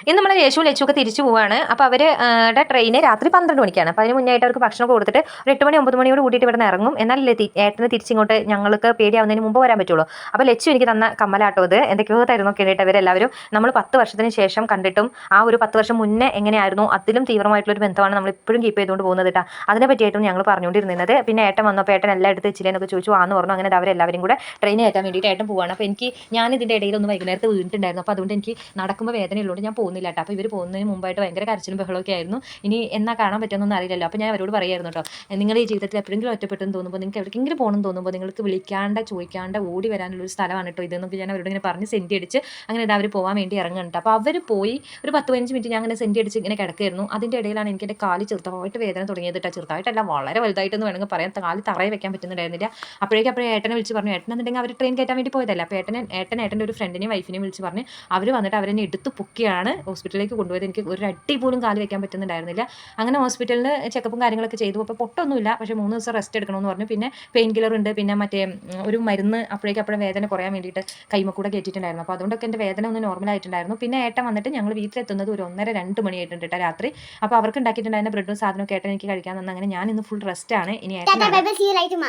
ഇന്ന് നമ്മൾ യേശു ലച്ചുവൊക്കെ തിരിച്ചു പോവാണ്. അപ്പോൾ അവരുടെ ട്രെയിന് രാത്രി 12 മണിക്കാണ്. അപ്പോൾ അതിന് മുന്നായിട്ട് അവർക്ക് ഭക്ഷണം കൊടുത്തിട്ട് ഒരു 8 മണി 9 മണിയോട് കൂട്ടിയിട്ട് ഇവിടെ നിന്ന് ഇറങ്ങും. എന്നാലല്ലേ ഏട്ടന് തിരിച്ചിങ്ങോട്ട് ഞങ്ങൾക്ക് പേടിയാവുന്നതിന് മുമ്പ് വരാൻ പറ്റുള്ളൂ. അപ്പോൾ ലച്ചു എനിക്ക് തന്ന കമ്മലാട്ടോ ഇത്. എന്തൊക്കെയോ തരുന്നു കേട്ടോ ഇവരെല്ലാവരും. നമ്മൾ 10 വർഷത്തിന് ശേഷം കണ്ടിട്ടും ആ ഒരു 10 വർഷം മുന്നേ എങ്ങനെയായിരുന്നു അതിലും തീവ്രമായിട്ടുള്ളൊരു ബന്ധമാണ് നമ്മൾ ഇപ്പോഴും കീപ്പ് ചെയ്തുകൊണ്ട് പോകുന്നത് കേട്ടോ. അതിനെ പറ്റിയായിട്ടും ഞങ്ങൾ പറഞ്ഞുകൊണ്ടിരുന്നത്. പിന്നെ ഏട്ടൻ വന്നപ്പോൾ ഏട്ടൻ എല്ലാം എടുത്ത് വെച്ചില്ലെന്നൊക്കെ ചോദിച്ചു. ആന്ന് പറഞ്ഞു. അങ്ങനെ അവരെല്ലാവരും കൂടെ ട്രെയിൻ കയറ്റാൻ വേണ്ടിയിട്ട് ഏട്ടൻ പോവാണ്. അപ്പോൾ ഞാൻ ഇതിൻ്റെ ഇടയിലൊന്ന് വൈകുന്നേരത്ത് വീണിട്ടുണ്ടായിരുന്നു. അപ്പോൾ അതുകൊണ്ട് എനിക്ക് നടക്കുമ്പോൾ വേദനയുള്ളതുകൊണ്ട് ഞാൻ പോകുന്നില്ല കേട്ടോ. അപ്പോൾ ഇവർ പോകുന്നതിന് മുമ്പായിട്ട് ഭയങ്കര കരച്ചിലും ബഹളമൊക്കെ ആയിരുന്നു. ഇനി എന്നാ കാണാൻ പറ്റുമെന്നൊന്നും അറിയില്ലല്ലോ. അപ്പോൾ ഞാൻ അവരോട് പറയായിരുന്നു കേട്ടോ, നിങ്ങൾ ഈ ജീവിതത്തിൽ എപ്പോഴെങ്കിലും ഒറ്റപ്പെട്ടെന്ന് തോന്നുമ്പോൾ, നിങ്ങൾക്ക് എവിടേക്കെങ്കിലും പോകണമെന്ന് തോന്നുമ്പോൾ നിങ്ങൾക്ക് വിളിക്കാണ്ട് ചോദിക്കാണ്ട് ഓടി വരാനുള്ളൊരു സ്ഥലമാണ് കേട്ടോ ഇതെന്നൊക്കെ ഞാൻ അവരോട് ഇങ്ങനെ പറഞ്ഞ് സെൻറ്റി അടിച്ച് അങ്ങനെ അവർ പോകാൻ വേണ്ടി ഇറങ്ങുന്നുണ്ട്. അപ്പോൾ അവർ പോയി ഒരു 10-15 മിനിറ്റ് ഞാൻ അങ്ങനെ സെൻറ്റി അടിച്ച് ഇങ്ങനെ കിടക്കുകയായിരുന്നു. അതിൻ്റെ ഇടയിലാണ് എനിക്ക് എൻ്റെ കാല് ചെറുതായിട്ട് വേദന തുടങ്ങിയത് കേട്ടോ. ചെറുതായിട്ടല്ല, വളരെ വലുതായിട്ടെന്ന് വേണമെങ്കിൽ പറയാം. കാല് തറയെ വെക്കാൻ പറ്റുന്നുണ്ടായിരുന്നില്ല. അപ്പോഴേ ഏട്ടനെ വിളിച്ച് പറഞ്ഞു. ഏട്ടനെന്നുണ്ടെങ്കിൽ അവർ ട്രെയിൻ കയറ്റാൻ വേണ്ടി പോയതല്ല. അപ്പോൾ ഏട്ടൻ്റെ ഒരു ഫ്രണ്ടിനെയും വൈഫിനെയും വിളിച്ച് പറഞ്ഞ് അവർ വന്നിട്ട് അവരെന്നെ എടുത്ത് പൊക്കിയാണ് ഹോസ്പിറ്റലിലേക്ക് കൊണ്ടുപോയത്. എനിക്ക് ഒരു അടി പോലും കാല് വെക്കാൻ പറ്റുന്നുണ്ടായിരുന്നില്ല. അങ്ങനെ ഹോസ്പിറ്റലിൽ ചെക്കപ്പും കാര്യങ്ങളൊക്കെ ചെയ്തു. അപ്പോൾ പൊട്ടൊന്നുമില്ല, പക്ഷേ 3 ദിവസം റെസ്റ്റ് എടുക്കണമെന്ന് പറഞ്ഞു. പിന്നെ പെയിൻ കില്ലർ ഉണ്ട്, പിന്നെ മറ്റേ ഒരു മരുന്ന് അപ്പോഴേക്കും വേദന കുറയാൻ വേണ്ടിയിട്ട് കൈമക്കൂടെ കയറ്റിയിട്ടുണ്ടായിരുന്നു. അപ്പോൾ അതുകൊണ്ടൊക്കെ എൻ്റെ വേദന ഒന്ന് നോർമൽ ആയിട്ടുണ്ടായിരുന്നു. പിന്നെ ഏട്ടൻ വന്നിട്ട് ഞങ്ങൾ വീട്ടിലെത്തുന്നത് ഒരു 1:30-2 മണിയായിട്ടുണ്ട് കേട്ടോ രാത്രി. അപ്പോൾ അവർക്ക് ഉണ്ടാക്കിയിട്ടുണ്ടായിരുന്ന ബ്രെഡും സാധനമൊക്കെ ഏട്ടൻ എനിക്ക് കഴിക്കാൻ തന്നെ. അങ്ങനെ ഞാൻ ഇന്ന് ഫുൾ റെസ്റ്റ് ആണ്. ഇനി ഏട്ടൻ